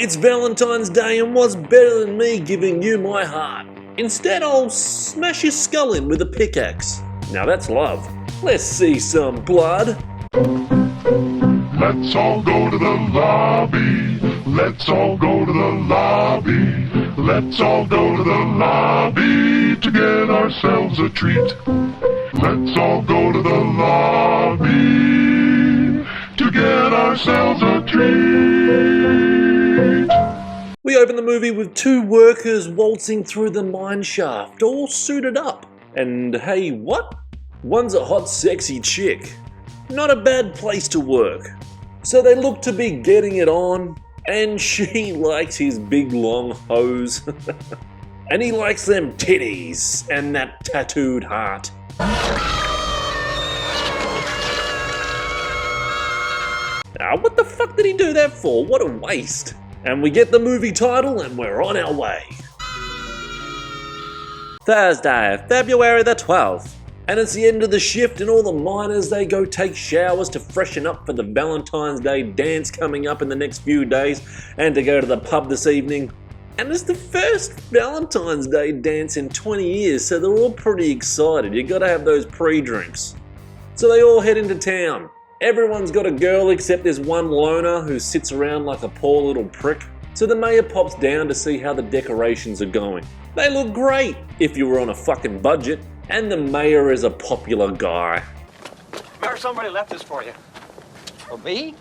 It's Valentine's Day, and what's better than me giving you my heart? Instead, I'll smash your skull in with a pickaxe. Now that's love. Let's see some blood. Let's all go to the lobby. Let's all go to the lobby. Let's all go to the lobby to get ourselves a treat. Let's all go to the lobby to get ourselves a treat. We open the movie with two workers waltzing through the mine shaft, all suited up. And hey, what? One's a hot, sexy chick. Not a bad place to work. So they look to be getting it on, and she likes his big long hose. And he likes them titties and that tattooed heart. What the fuck did he do that for? What a waste. And we get the movie title and we're on our way. Thursday, February the 12th. And it's the end of the shift and all the miners, they go take showers to freshen up for the Valentine's Day dance coming up in the next few days and to go to the pub this evening. And it's the first Valentine's Day dance in 20 years, so they're all pretty excited. You gotta have those pre-drinks. So they all head into town. Everyone's got a girl except there's one loner who sits around like a poor little prick. So the mayor pops down to see how the decorations are going. They look great if you were on a fucking budget. And the mayor is a popular guy. Mayor, somebody left this for you. For me?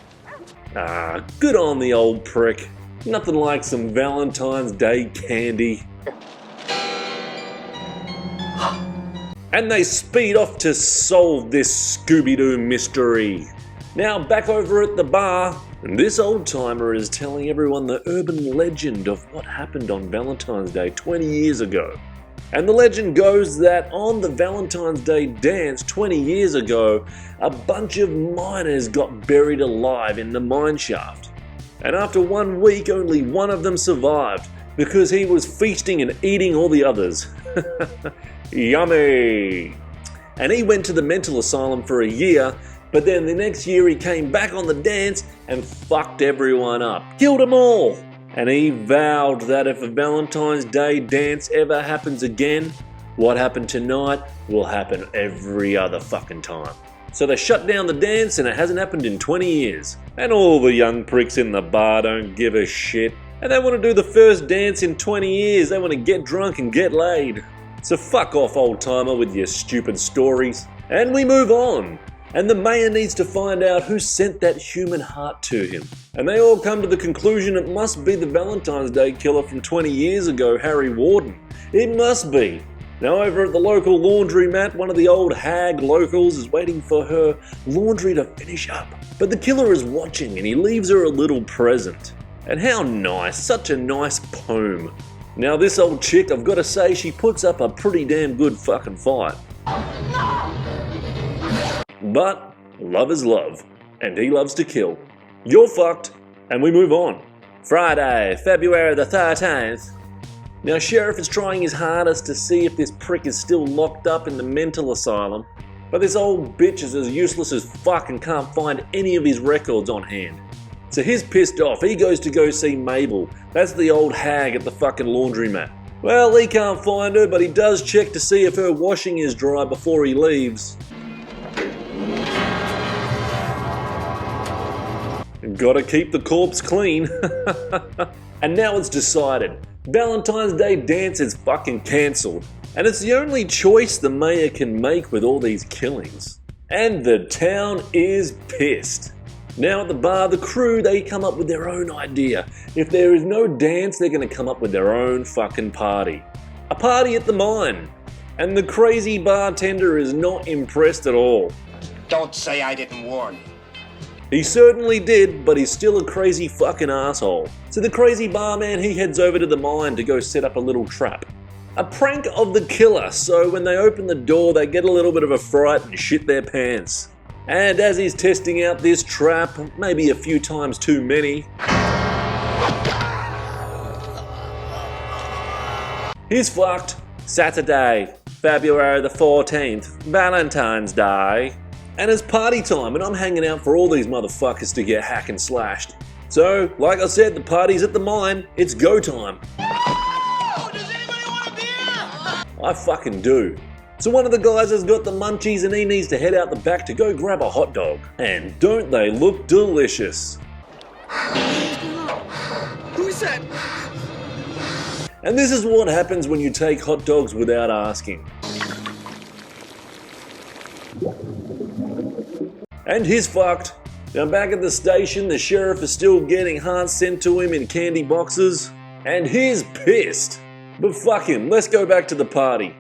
Good on the old prick. Nothing like some Valentine's Day candy. And they speed off to solve this Scooby-Doo mystery. Now back over at the bar, this old-timer is telling everyone the urban legend of what happened on Valentine's Day 20 years ago. And the legend goes that on the Valentine's Day dance 20 years ago, a bunch of miners got buried alive in the mine shaft. And after 1 week, only one of them survived because he was feasting and eating all the others. Yummy! And he went to the mental asylum for a year, but then the next year he came back on the dance and fucked everyone up. Killed them all! And he vowed that if a Valentine's Day dance ever happens again, what happened tonight will happen every other fucking time. So they shut down the dance and it hasn't happened in 20 years. And all the young pricks in the bar don't give a shit. And they want to do the first dance in 20 years. They want to get drunk and get laid. So fuck off, old timer, with your stupid stories. And we move on. And the mayor needs to find out who sent that human heart to him. And they all come to the conclusion it must be the Valentine's Day killer from 20 years ago, Harry Warden. It must be. Now over at the local laundromat, one of the old hag locals is waiting for her laundry to finish up. But the killer is watching and he leaves her a little present. And how nice, such a nice poem. Now this old chick, I've got to say, she puts up a pretty damn good fucking fight. But love is love, and he loves to kill. You're fucked, and we move on. Friday, February the 13th. Now Sheriff is trying his hardest to see if this prick is still locked up in the mental asylum, but this old bitch is as useless as fuck and can't find any of his records on hand. So he's pissed off. He goes to go see Mabel. That's the old hag at the fucking laundromat. Well, he can't find her, but he does check to see if her washing is dry before he leaves. Gotta keep the corpse clean. And now it's decided. Valentine's Day dance is fucking cancelled. And it's the only choice the mayor can make with all these killings. And the town is pissed. Now at the bar, the crew, they come up with their own idea. If there is no dance, they're gonna come up with their own fucking party. A party at the mine. And the crazy bartender is not impressed at all. Don't say I didn't warn you. He certainly did, but he's still a crazy fucking asshole. So the crazy barman, he heads over to the mine to go set up a little trap. A prank of the killer, so when they open the door, they get a little bit of a fright and shit their pants. And as he's testing out this trap, maybe a few times too many, he's fucked. Saturday, February the 14th, Valentine's Day. And it's party time and I'm hanging out for all these motherfuckers to get hack and slashed. So, like I said, the party's at the mine. It's go time. Oh, does anybody want a beer? I fucking do. So one of the guys has got the munchies and he needs to head out the back to go grab a hot dog. And don't they look delicious? Who said? And this is what happens when you take hot dogs without asking. And he's fucked. Now back at the station, the sheriff is still getting hearts sent to him in candy boxes. And he's pissed. But fuck him, let's go back to the party.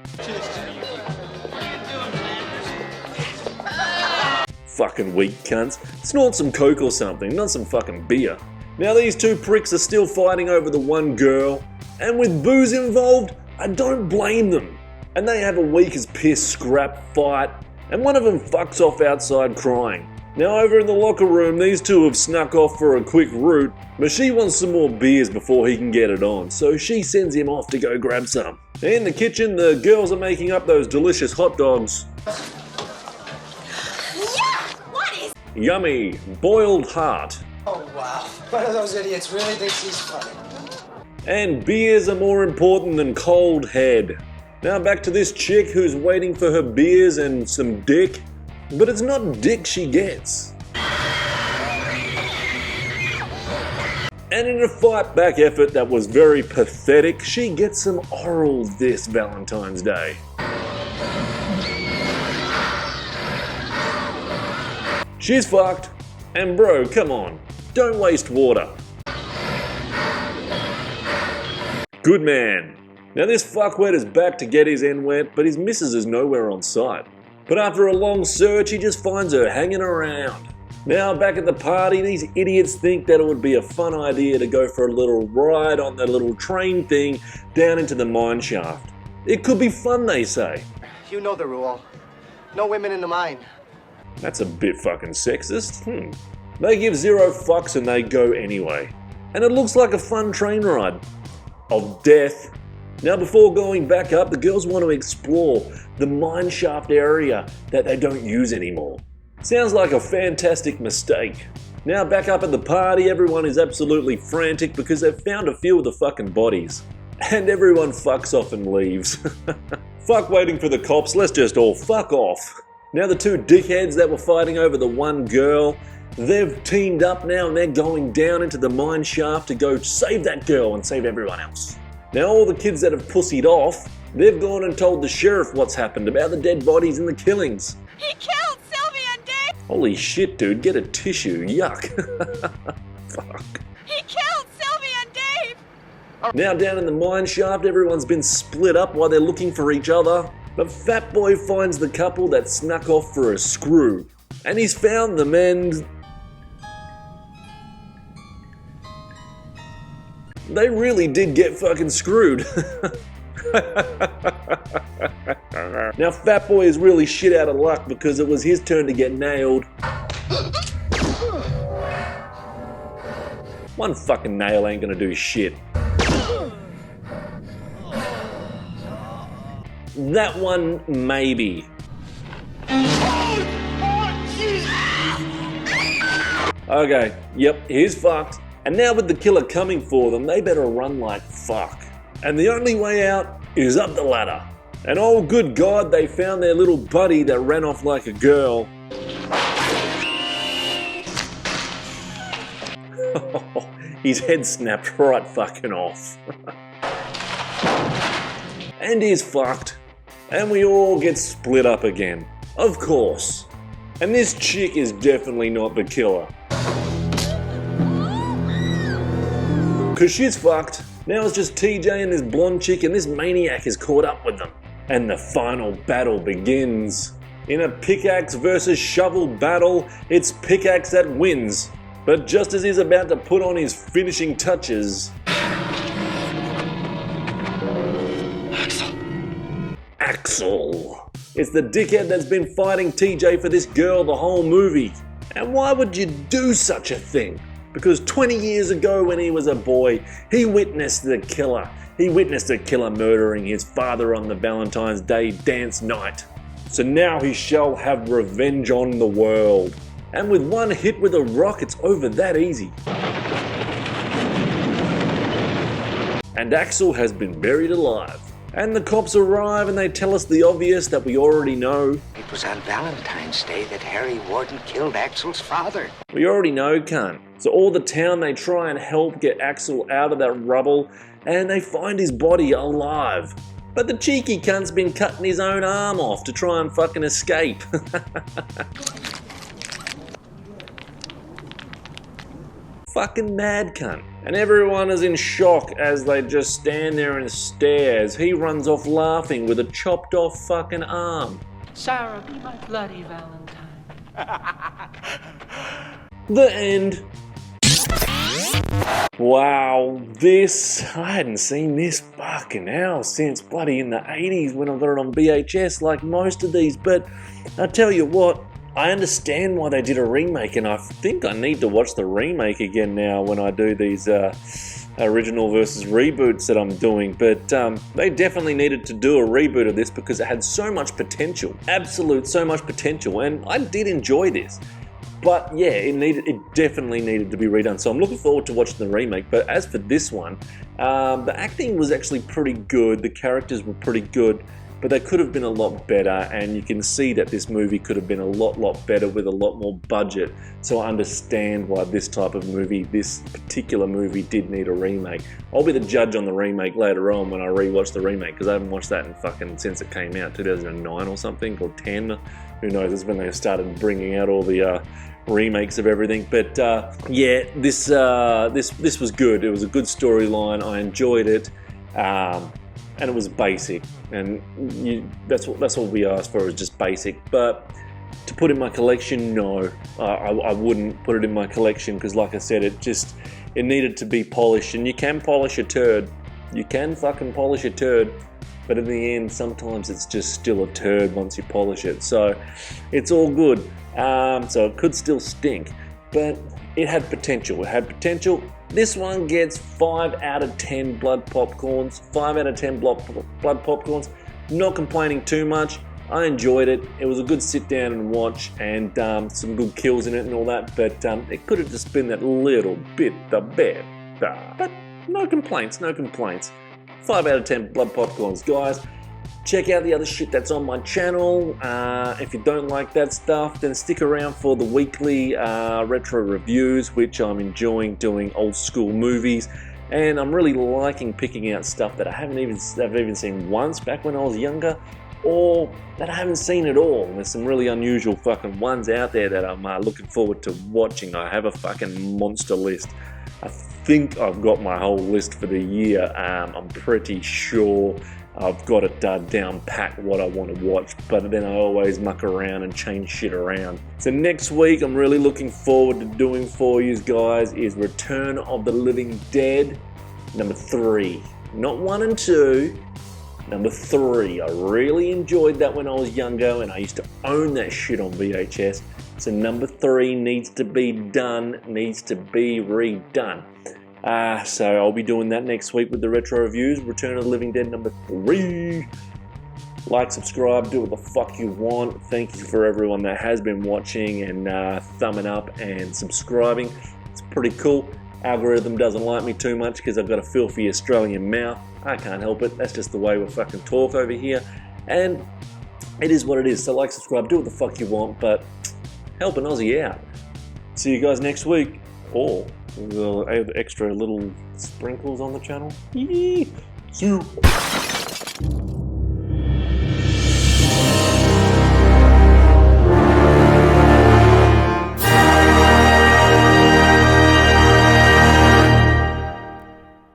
Fucking weak cunts. Snort some coke or something, not some fucking beer. Now these two pricks are still fighting over the one girl. And with booze involved, I don't blame them. And they have a weak as piss scrap fight. And one of them fucks off outside crying. Now over in the locker room, these two have snuck off for a quick root, but she wants some more beers before he can get it on, so she sends him off to go grab some. In the kitchen, the girls are making up those delicious hot dogs. Yeah! What is... Yummy, boiled heart. Oh wow, one of those idiots really thinks he's funny. And beers are more important than cold head. Now back to this chick who's waiting for her beers and some dick. But it's not dick she gets. And in a fight back effort that was very pathetic, she gets some oral this Valentine's Day. She's fucked. And bro, come on, don't waste water. Good man. Now this fuckwit is back to get his end wet, but his missus is nowhere on sight. But after a long search, he just finds her hanging around. Now back at the party, these idiots think that it would be a fun idea to go for a little ride on the little train thing down into the mine shaft. It could be fun, they say. You know the rule. No women in the mine. That's a bit fucking sexist. They give zero fucks and they go anyway. And it looks like a fun train ride. Of death. Now before going back up, the girls want to explore the mine shaft area that they don't use anymore. Sounds like a fantastic mistake. Now back up at the party, everyone is absolutely frantic because they've found a few of the fucking bodies. And everyone fucks off and leaves. Fuck waiting for the cops, let's just all fuck off. Now the two dickheads that were fighting over the one girl, they've teamed up now and they're going down into the mine shaft to go save that girl and save everyone else. Now all the kids that have pussied off, they've gone and told the sheriff what's happened about the dead bodies and the killings. He killed Sylvia and Dave! Holy shit, dude, get a tissue, yuck. Fuck. He killed Sylvia and Dave! Now down in the mine shaft, everyone's been split up while they're looking for each other. But Fat Boy finds the couple that snuck off for a screw. And he's found them and... they really did get fucking screwed. Now Fat Boy is really shit out of luck because it was his turn to get nailed. One fucking nail ain't gonna do shit. That one, maybe. Okay, yep, he's fucked. And now with the killer coming for them, they better run like fuck. And the only way out is up the ladder. And oh good God, they found their little buddy that ran off like a girl. His head snapped right fucking off. And he's fucked. And we all get split up again. Of course. And this chick is definitely not the killer. Cause she's fucked. Now it's just TJ and this blonde chick and this maniac is caught up with them. And the final battle begins. In a pickaxe versus shovel battle, it's pickaxe that wins. But just as he's about to put on his finishing touches... Axel. It's the dickhead that's been fighting TJ for this girl the whole movie. And why would you do such a thing? Because 20 years ago when he was a boy, he witnessed the killer. He witnessed the killer murdering his father on the Valentine's Day dance night. So now he shall have revenge on the world. And with one hit with a rock, it's over that easy. and Axel has been buried alive. And the cops arrive and they tell us the obvious that we already know. It was on Valentine's Day that Harry Warden killed Axel's father. We already know, cunt. So all the town, they try and help get Axel out of that rubble, and they find his body alive. But the cheeky cunt's been cutting his own arm off to try and fucking escape. Fucking mad cunt. And everyone is in shock as they just stand there and stare as he runs off laughing with a chopped off fucking arm. Sarah, be my bloody Valentine. The end. Wow, I hadn't seen this fucking hell since bloody in the 80s when I got it on VHS like most of these, but I tell you what, I understand why they did a remake, and I think I need to watch the remake again now when I do these original versus reboots that I'm doing, but they definitely needed to do a reboot of this because it had so much potential, so much potential, and I did enjoy this. But yeah, it definitely needed to be redone. So I'm looking forward to watching the remake. But as for this one, the acting was actually pretty good. The characters were pretty good, but they could have been a lot better. And you can see that this movie could have been a lot better with a lot more budget. So I understand why this particular movie did need a remake. I'll be the judge on the remake later on when I rewatch the remake, because I haven't watched that since it came out, 2009 or something, or 10. Who knows? It's when they started bringing out all the remakes of everything. But yeah, this was good. It was a good storyline. I enjoyed it, and it was basic. And that's all we asked for, is just basic. But to put in my collection, no, I wouldn't put it in my collection, because like I said, it needed to be polished. And you can polish a turd. You can fucking polish a turd. But in the end, sometimes it's just still a turd once you polish it. So it's all good. So it could still stink, but it had potential. This one gets 5 out of 10 blood popcorns. 5 out of 10 blood popcorns. Not complaining too much. I enjoyed it. It was a good sit down and watch, and some good kills in it and all that. But it could have just been that little bit better. But no complaints. 5 out of 10 blood popcorns, guys. Check out the other shit that's on my channel. If you don't like that stuff, then stick around for the weekly retro reviews, which I'm enjoying doing old school movies. And I'm really liking picking out stuff that I've even seen once back when I was younger, or that I haven't seen at all. And there's some really unusual fucking ones out there that I'm looking forward to watching. I have a fucking monster list. I think I've got my whole list for the year. I'm pretty sure I've got it down pat what I want to watch, but then I always muck around and change shit around. So next week, I'm really looking forward to doing for you guys is Return of the Living Dead number 3. Not 1 and 2, number 3. I really enjoyed that when I was younger, and I used to own that shit on VHS. So number 3 needs to be done, needs to be redone. So I'll be doing that next week with the retro reviews. Return of the Living Dead number 3. Like, subscribe, do what the fuck you want. Thank you for everyone that has been watching and thumbing up and subscribing. It's pretty cool. Algorithm doesn't like me too much because I've got a filthy Australian mouth. I can't help it. That's just the way we fucking talk over here. And it is what it is. So like, subscribe, do what the fuck you want, but help an Aussie out. See you guys next week. Or we'll have extra little sprinkles on the channel. Yee. See you.